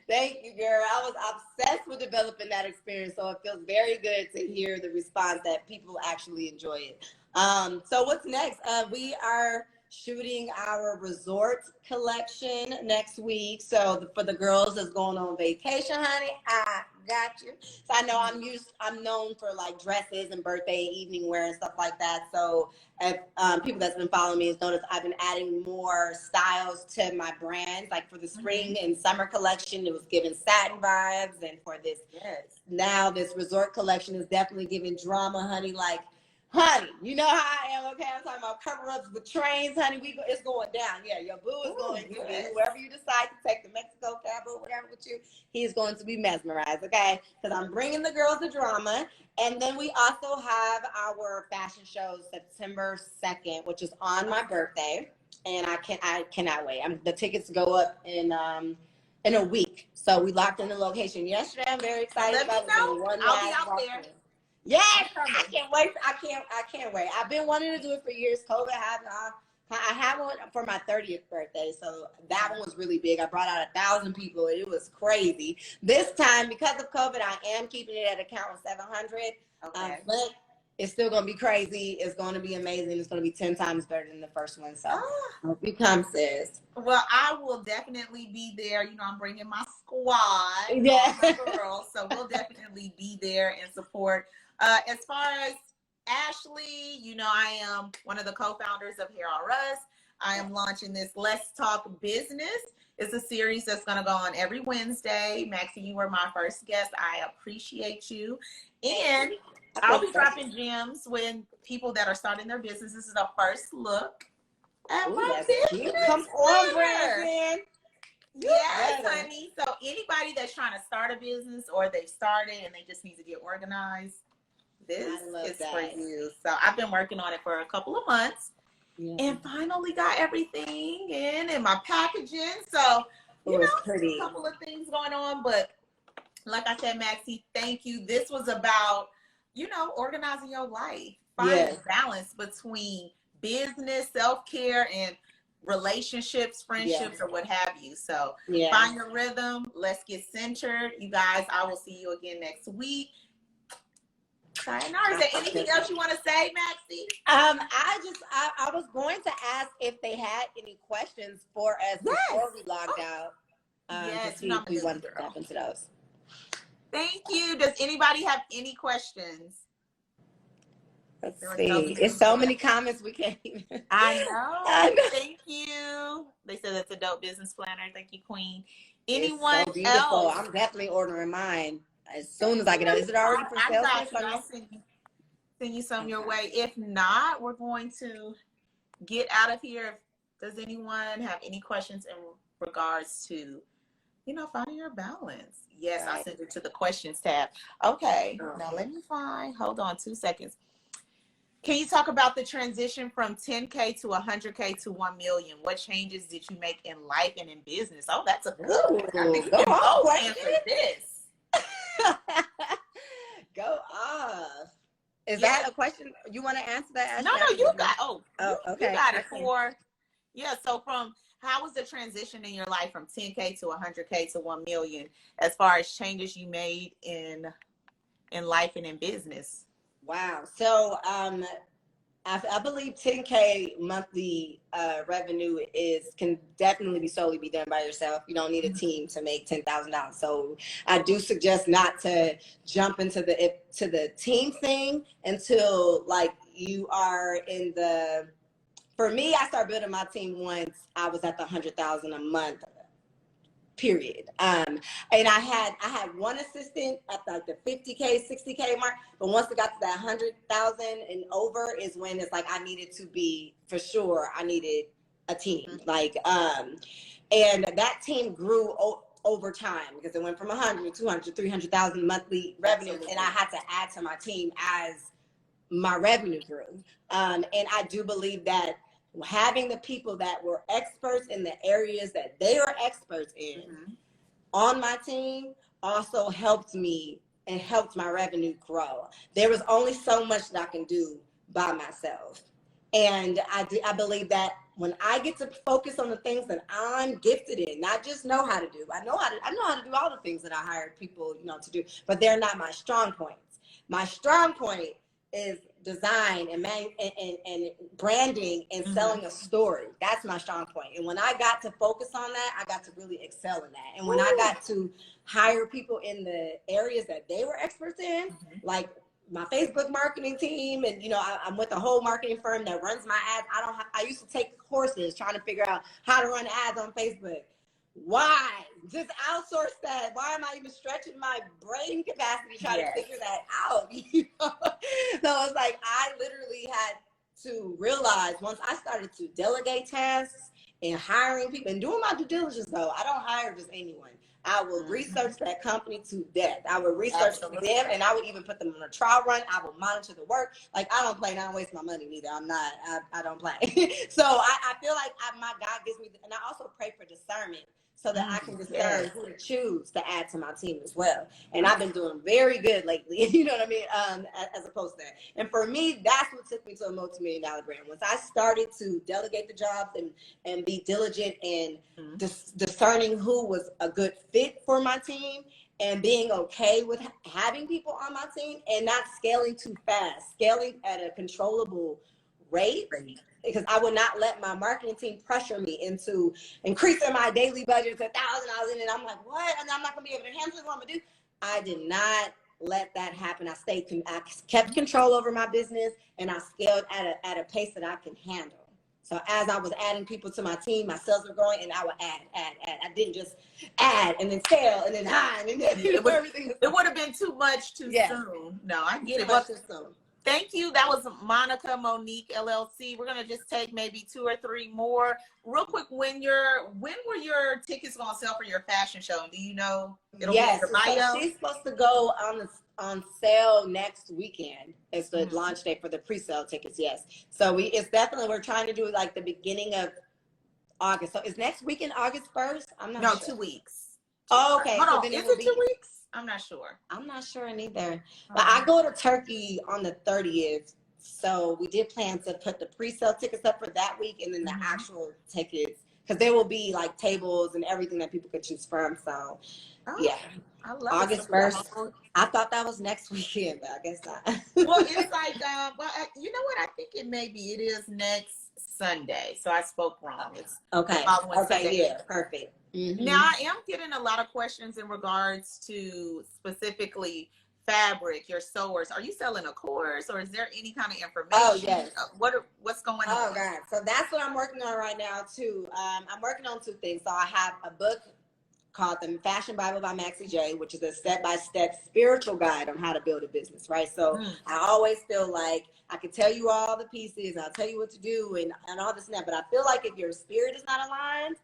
Thank you, girl. I was obsessed with developing that experience, so it feels very good to hear the response that people actually enjoy it. So what's next? We are shooting our resort collection next week. So for the girls that's going on vacation, honey, I got you. So I know I'm known for like dresses and birthday evening wear and stuff like that. So if people that's been following me has noticed I've been adding more styles to my brand. Like for the spring and summer collection, it was giving satin vibes, and for this now this resort collection is definitely giving drama, honey. Like, honey, you know how I am, okay? I'm talking about cover-ups with trains, honey. It's going down. Yeah, your boo is going to be, whoever you decide to take the Mexico cab or whatever with you, he's going to be mesmerized, okay? Because I'm bringing the girls the drama. And then we also have our fashion show September 2nd, which is on my birthday. And I cannot wait. The tickets go up in a week. So we locked in the location yesterday. I'm very excited about it. I'll be out there. Yes, I can't wait. I can't wait. I've been wanting to do it for years. COVID happened. I had one for my 30th birthday, so that one was really big. I brought out 1,000 people. It was crazy. This time, because of COVID, I am keeping it at a count of 700. Okay. But it's still going to be crazy. It's going to be amazing. It's going to be 10 times better than the first one. So hope you come, sis. Well, I will definitely be there. You know, I'm bringing my squad. Yeah. Girls, so we'll definitely be there and support. As far as Ashley. You know, I am one of the co-founders of Hair R Us. I am launching this Let's Talk Business. It's a series that's going to go on every Wednesday. Maxie, you were my first guest. I appreciate you. And I'll be dropping gems when people that are starting their business. This is the first look at my business. Come on, Brandon. Yes, honey. So anybody that's trying to start a business or they started and they just need to get organized, this is for you. So I've been working on it for a couple of months. Yeah. And finally got everything in my packaging. So, you know, a couple of things going on. But like I said, Maxie, thank you. This was about, you know, organizing your life. Finding balance between business, self-care, and relationships, friendships, or what have you. So find your rhythm. Let's get centered. You guys, I will see you again next week. Sayonara. Is there anything else you want to say, Maxie? I was going to ask if they had any questions for us before we logged out. Yes, we wanted to tap into those. Thank you. Does anybody have any questions? Let's see. It's so many comments we can't even. I know. Thank you. They said that's a dope business planner. Thank you, Queen. Anyone so beautiful. Else? I'm definitely ordering mine as soon as I get out. Is it already for sale? I'll send you some your way. If not, we're going to get out of here. Does anyone have any questions in regards to, you know, finding your balance? Yes, I'll send it to the questions tab. Okay, now let me find, hold on 2 seconds. Can you talk about the transition from 10K to 100K to 1 million? What changes did you make in life and in business? Oh, that's a good one. I think we can both answer this. Go off. Is that a question you want to answer that? No, you got. Okay. You got it for. Yeah. So how was the transition in your life from 10K to 100K to 1 million, as far as changes you made in life and in business? Wow. So I believe 10K monthly revenue can definitely solely be done by yourself. You don't need a team to make $10,000. So I do suggest not to jump into the team thing until like you are in the. For me, I started building my team once I was at the 100,000 a month. Period. And I had one assistant at like the 50K, 60K mark, but once it got to that 100,000 and over is when it's like I needed to be, for sure, I needed a team. Like, and that team grew over time because it went from 100, 200, 300,000 monthly revenue, and I had to add to my team as my revenue grew. And I do believe that having the people that were experts in the areas that they are experts in on my team also helped me and helped my revenue grow. There was only so much that I can do by myself. And I believe that when I get to focus on the things that I'm gifted in, not just know how to do. I know how to do all the things that I hired people, to do, but they're not my strong points. My strong point is design and branding and selling a story. That's my strong point. And when I got to focus on that, I got to really excel in that. And when I got to hire people in the areas that they were experts in, like my Facebook marketing team, and I'm with a whole marketing firm that runs my ads. I used to take courses trying to figure out how to run ads on Facebook. Why? Just outsource that. Why am I even stretching my brain capacity trying to figure that out? So it's like I literally had to realize once I started to delegate tasks and hiring people and doing my due diligence, though, I don't hire just anyone. I will research that company to death. I will research them, and I would even put them on a trial run. I will monitor the work. Like, I don't play, and I don't waste my money neither. I don't play. So I feel like my God gives me, and I also pray for discernment so that I can discern who to choose to add to my team as well. And I've been doing very good lately, you know what I mean, as opposed to that. And for me, that's what took me to a multi-million-dollar brand. Once I started to delegate the jobs and be diligent in discerning who was a good fit for my team and being okay with having people on my team and not scaling too fast, scaling at a controllable rate. Because I would not let my marketing team pressure me into increasing my daily budget to $1,000, and I'm like, what? And I'm not gonna be able to handle what I'm gonna do. I did not let that happen. I kept control over my business, and I scaled at a pace that I can handle. So as I was adding people to my team, my sales were growing, and I would add. I didn't just add and then scale and then hide and then everything. It would have been too much too soon. No, I get it. But thank you. That was Monica Monique LLC. We're gonna just take maybe 2 or 3 more real quick. When were your tickets gonna sell for your fashion show? Do you know? Yes, so she's supposed to go on sale next weekend. It's the launch date for the pre-sale tickets. Yes, so we're trying to do it like the beginning of August. So is next weekend August 1st? I'm not sure. 2 weeks. Oh, okay. Hold on. Is it 2 weeks? I'm not sure. I'm not sure neither. But I go to Turkey on the 30th. So we did plan to put the pre-sale tickets up for that week and then the actual tickets. Because there will be like tables and everything that people could choose from. So yeah. I love August 1st. I thought that was next weekend, but I guess not. Well, it's like, you know what? I think it is next Sunday. So I spoke wrong. It's okay. Yeah, perfect. Mm-hmm. Now I am getting a lot of questions in regards to specifically fabric, your sewers. Are you selling a course, or is there any kind of information? Oh, yes. What's going on? Oh, God. So that's what I'm working on right now, too. I'm working on 2 things. So I have a book called The Fashion Bible by Maxie James, which is a step-by-step spiritual guide on how to build a business, right? So I always feel like I can tell you all the pieces, I'll tell you what to do and all this and that, but I feel like if your spirit is not aligned,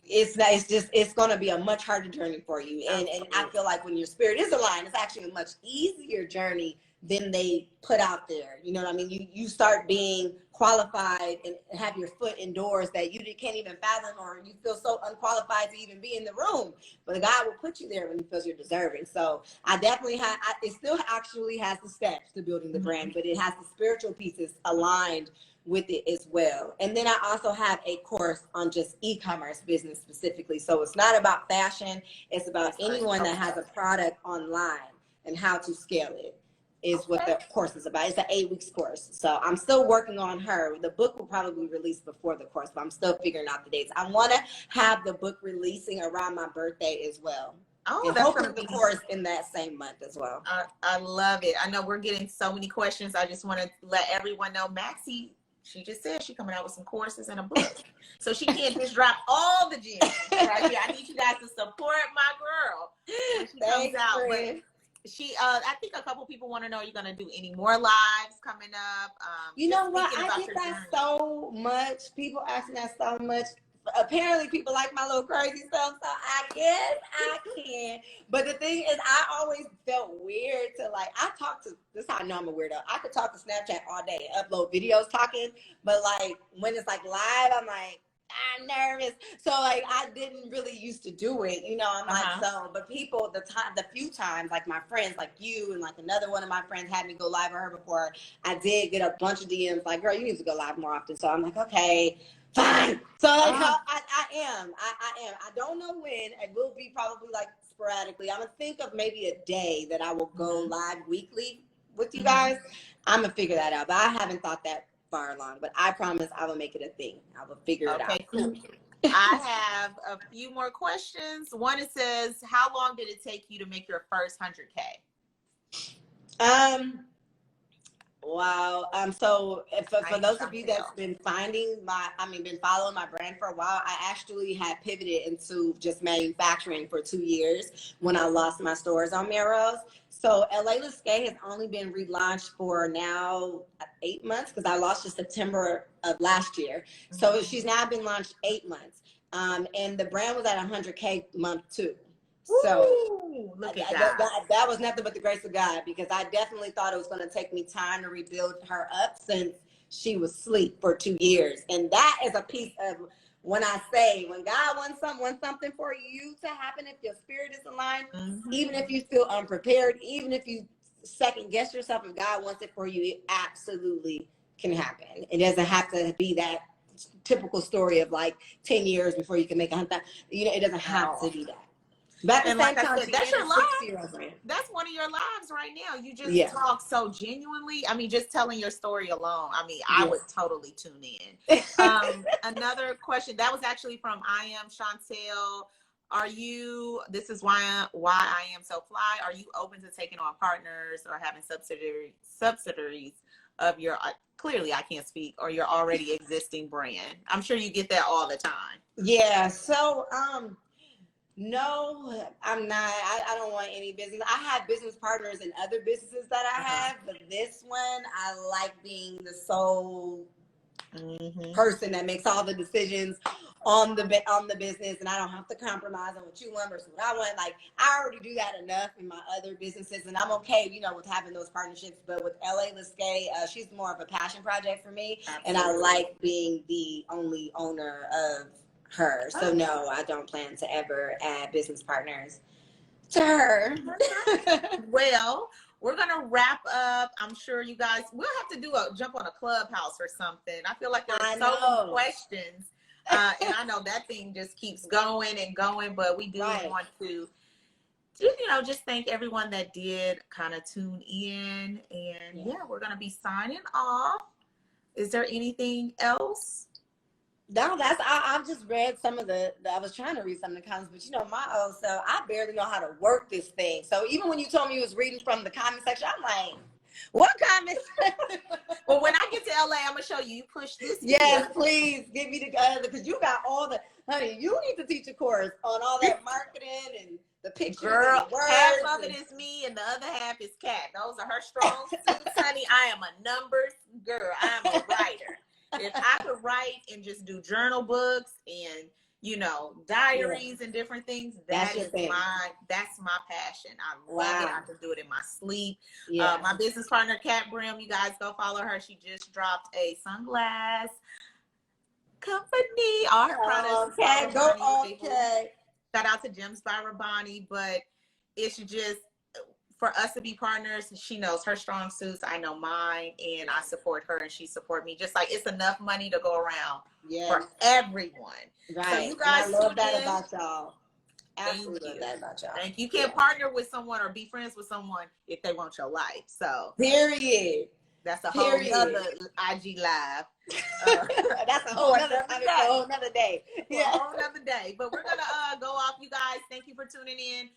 it's going to be a much harder journey for you. And I feel like when your spirit is aligned, it's actually a much easier journey than they put out there. You know what I mean? You start being qualified and have your foot in doors that you can't even fathom, or you feel so unqualified to even be in the room. But God will put you there when he feels you're deserving. So I definitely it still actually has the steps to building the brand, but it has the spiritual pieces aligned with it as well. And then I also have a course on just e-commerce business specifically. So it's not about fashion. It's about anyone that has a product online and how to scale it. Is what the course is about. It's an 8-week course. So I'm still working on her. The book will probably release before the course, but I'm still figuring out the dates. I want to have the book releasing around my birthday as well. Oh, and hopefully the course in that same month as well. I love it. I know we're getting so many questions. I just want to let everyone know, Maxie, she just said she's coming out with some courses and a book. So she can't just drop all the gems right here. I need you guys to support my girl when she comes out. But I think a couple people want to know, are you going to do any more lives coming up? You know what? I get that so much. People asking that so much. Apparently people like my little crazy stuff, so I guess I can. But the thing is, I always felt weird to this is how I know I'm a weirdo. I could talk to Snapchat all day, upload videos talking, but like when it's like live, I'm like, I'm nervous. So like I didn't really used to do it, you know. I'm like, so, but people, the few times, like my friends, like you and like another one of my friends had me go live with her before, I did get a bunch of DMs like, girl, you need to go live more often. So I'm like, okay, fine. So like, I am. I don't know when. It will be probably like sporadically. I'm gonna think of maybe a day that I will go live weekly with you guys. I'm gonna figure that out, but I haven't thought that far along, but I promise I will make it a thing. I will figure it out. Okay, cool. I have a few more questions. One, it says, how long did it take you to make your first 100K? Wow. So for those of you that's been been following my brand for a while, I actually had pivoted into just manufacturing for 2 years when I lost my stores on Melrose. So LA Lisquet has only been relaunched for now 8 months because I lost in September of last year. So she's now been launched 8 months. And the brand was at 100K month 2. So look at that was nothing but the grace of God, because I definitely thought it was going to take me time to rebuild her up since she was asleep for 2 years. And that is a piece of when I say, when God wants something for you to happen, if your spirit is aligned, even if you feel unprepared, even if you second guess yourself, if God wants it for you, it absolutely can happen. It doesn't have to be that typical story of like 10 years before you can make 100,000. You know, it doesn't have to be that. But at the same time, that's your life. That's one of your lives right now. You just talk so genuinely. I mean, just telling your story alone. I mean, I would totally tune in. Another question that was actually from I am Chantel Are you, this is why I am so fly. Are you open to taking on partners or having subsidiaries of your, clearly I can't speak, or your already existing brand? I'm sure you get that all the time. Yeah. So, no, I'm not. I don't want any business. I have business partners in other businesses that I have, but this one, I like being the sole person that makes all the decisions on the business, and I don't have to compromise on what you want versus what I want. Like, I already do that enough in my other businesses, and I'm okay, you know, with having those partnerships. But with LA Lisquet, she's more of a passion project for me. Absolutely. And I like being the only owner of her. So no, I don't plan to ever add business partners to her. Well, we're gonna wrap up. I'm sure you guys, we'll have to jump on a Clubhouse or something. I feel like there's so many questions, and I know that thing just keeps going and going. But we do want to, just thank everyone that did kind of tune in. And we're gonna be signing off. Is there anything else? No, I've just read some of I was trying to read some of the comments, but my own self, I barely know how to work this thing. So even when you told me you was reading from the comment section, I'm like, what comments? Well, when I get to LA, I'm gonna show you. You push this. Yes, please give me the other, because you got all the, honey, you need to teach a course on all that marketing and the pictures. Girl, and the words half of it is me and the other half is Kat. Those are her strong suits, honey. I am a numbers girl. I'm a writer. If I could write and just do journal books and diaries and different things, that's my passion. I love it. I can do it in my sleep. My business partner, Kat Brim, you guys go follow her. She just dropped a sunglass company. All her products. Shout out to Gems by Rabani, but it's just for us to be partners. She knows her strong suits, I know mine, and I support her and she support me. Just like it's enough money to go around for everyone. Right. So you guys, I love that about y'all. Absolutely love that about y'all. Thank you. You can't partner with someone or be friends with someone if they want your life. So period. That's a whole other IG live. That's a whole other day. A whole other day. But we're going to go off, you guys. Thank you for tuning in.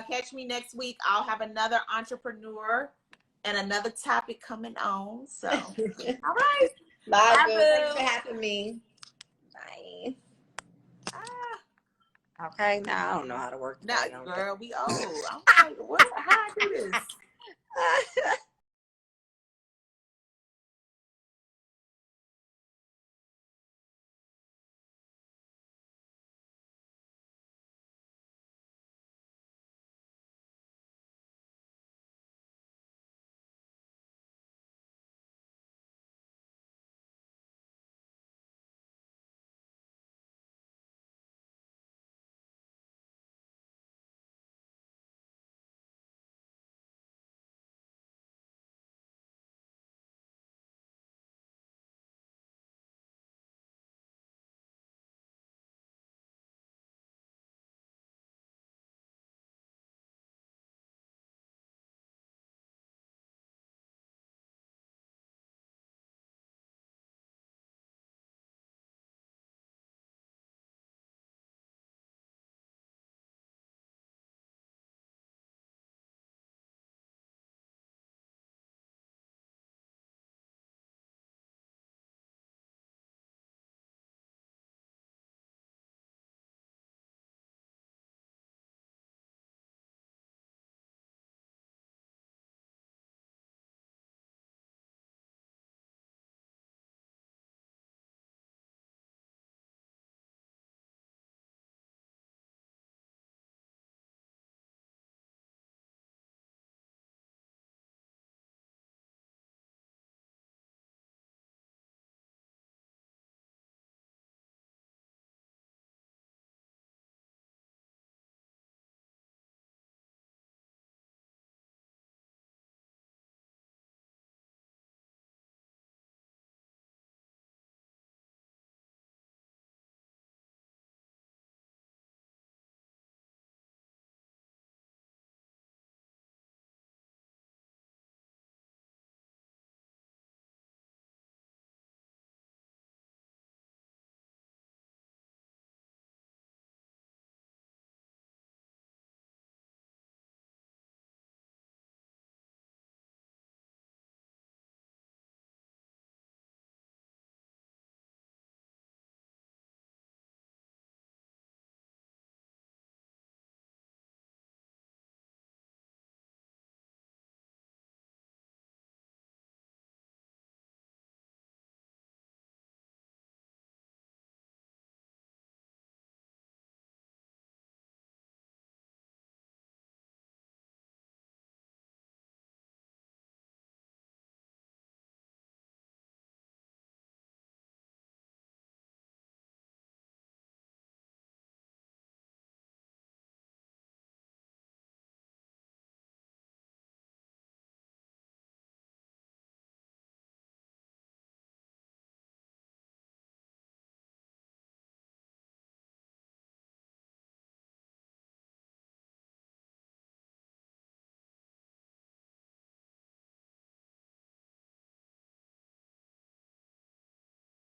Catch me next week. I'll have another entrepreneur and another topic coming on. So, all right. Bye, boo. Thanks for having me. Bye. Okay, now I don't know how to work. Now, girl, we old. I'm like, how I do this?